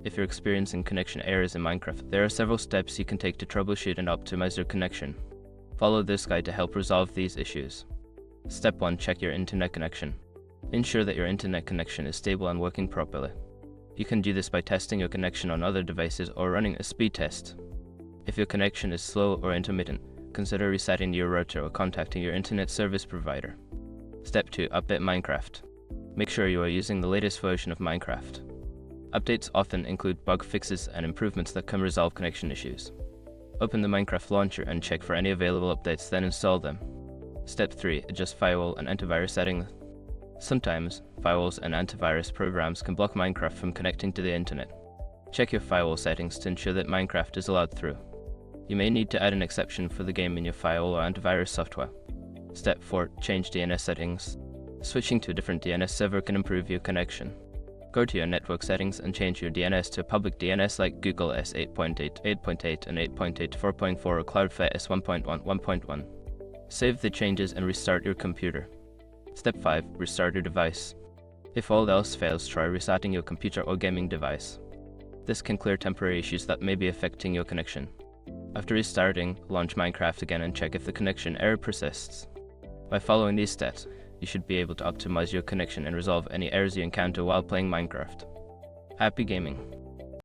If you're experiencing connection errors in Minecraft, there are several steps you can take to troubleshoot and optimize your connection. Follow this guide to help resolve these issues. Step 1. Check your internet connection. Ensure that your internet connection is stable and working properly. You can do this by testing your connection on other devices or running a speed test. If your connection is slow or intermittent, consider resetting your router or contacting your internet service provider. Step 2. Update Minecraft. Make sure you are using the latest version of Minecraft. Updates often include bug fixes and improvements that can resolve connection issues. Open the Minecraft launcher and check for any available updates, then install them. Step 3. Adjust firewall and antivirus settings. Sometimes, firewalls and antivirus programs can block Minecraft from connecting to the internet. Check your firewall settings to ensure that Minecraft is allowed through. You may need to add an exception for the game in your firewall or antivirus software. Step 4. Change DNS settings. Switching to a different DNS server can improve your connection. Go to your network settings and change your DNS to a public DNS like Google S 8.8, 8.8, and 8.8, 4.4 or Cloudflare S 1.1, 1.1. Save the changes and restart your computer. Step 5. Restart your device. If all else fails, try restarting your computer or gaming device. This can clear temporary issues that may be affecting your connection. After restarting, launch Minecraft again and check if the connection error persists. By following these steps, you should be able to optimize your connection and resolve any errors you encounter while playing Minecraft. Happy gaming!